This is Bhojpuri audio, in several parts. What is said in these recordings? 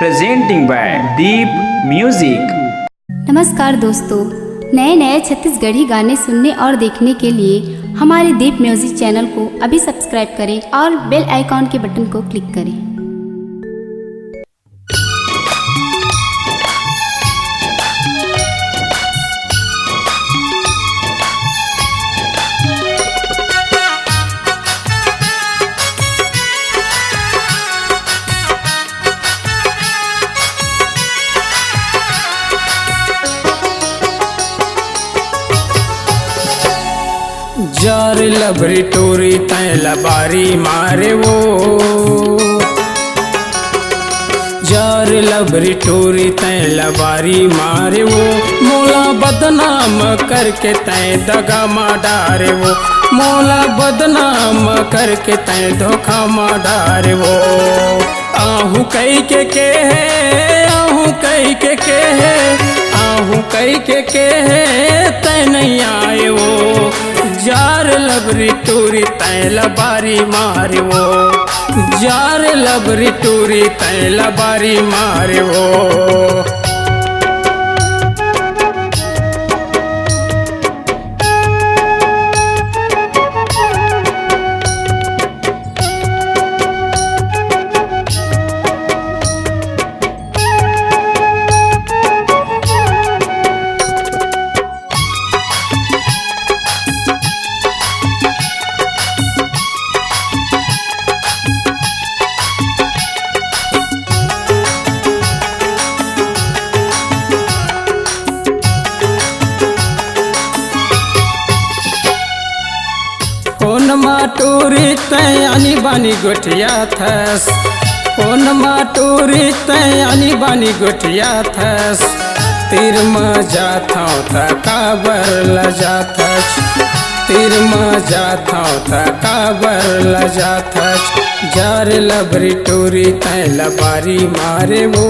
presenting by Deep Music। नमस्कार दोस्तों, नए नए छत्तीसगढ़ी गाने सुनने और देखने के लिए हमारे दीप म्यूजिक चैनल को अभी सब्सक्राइब करें और बेल आइकॉन के बटन को क्लिक करें। जार लबरी टोरी तय लबारी मारे वो, जार लबरी टोरी तय लबारी मारे वो, मोला बदनाम करके तय दगा मार डारे वो, मोला बदनाम करके तय धोखा मार डारे वो। आहू कई के है, आहू कई के है, आहू कई के है तय नहीं आए वो। जार लबरी टूरी तय लबारी मारे वो, जार लबरी टूरी तय लबारी मारे वो। टूरी तय आनी बानी गोठिया थस, फोन टूरी तय आनी बानी गोठिया थस, तीर में जाता था काबर ल जाता, तीर में जाता था काबर ल जाता। जार लबरी टूरी तय लबारी मारे वो,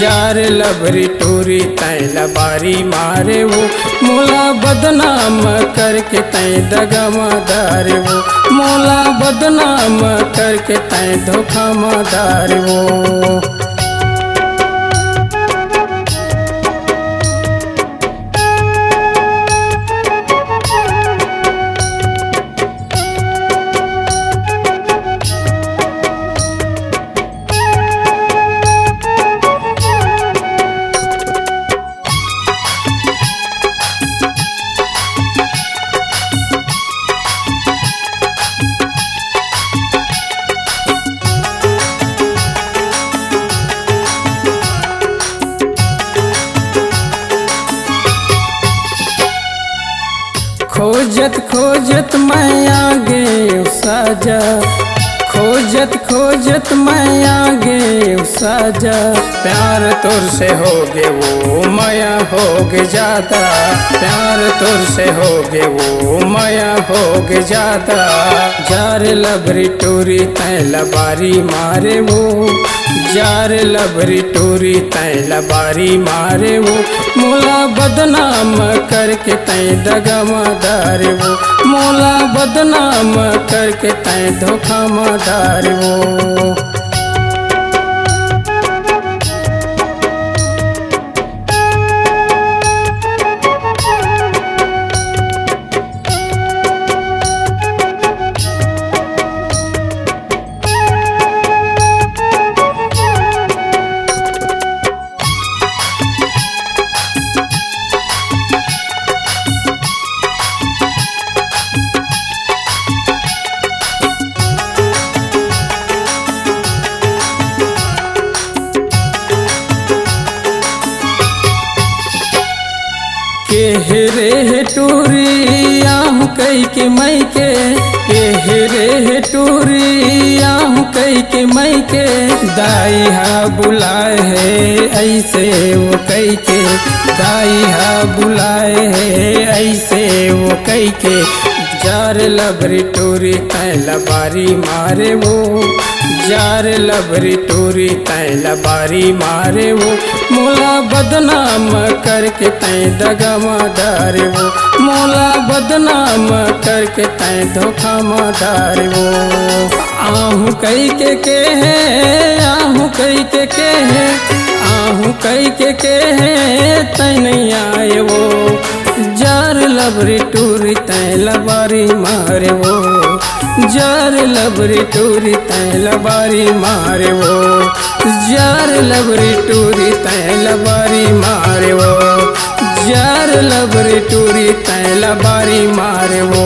जार लबरी टूरी तय लबारी मारे वो, मोला बदनाम करके तय दगा मार वो, मोला बदनाम करके तय धोखा मार वो। खोजत खोजत मैं आगे साजा, खोजत खोजत मैं आगे साजा, प्यार तोर से हो गे वो माया हो गे ज्यादा, प्यार तोर से हो गे वो माया हो गे ज्यादा। जार लबरी टूरी तय लबारी मारे वो, जार लबरी टूरी तय लबारी मारे वो, मोला बदनाम करके तय दगा मार वो, मोला बदनाम करके तय धोखा मार वो। रे टूरी आहू कई के मई के, रे टूरी आहू कई के मई के, दाई हा बुलाए है ऐसे वो कई के, दाई हा बुलाए है ऐसे वो कई के। जार लबरी टूरी तैला बारी मारे वो, जार लबरी टूरी तैला बारी मारे वो, मोला बदनाम करके तै दगा में डारे वो, मोला बदनाम करके तै धोखा में डारे वो। आहू कई के है, आहू कई के है, आहू कई के है तै नहीं आए वो, जार लबरी टूरी तै लबारी मारे वो, जार लबरी टूरी तै लबारी मारे वो, जार लबरी टूरी तै लबारी मारे वो, जार लबरी टूरी तै लबारी मारे वो।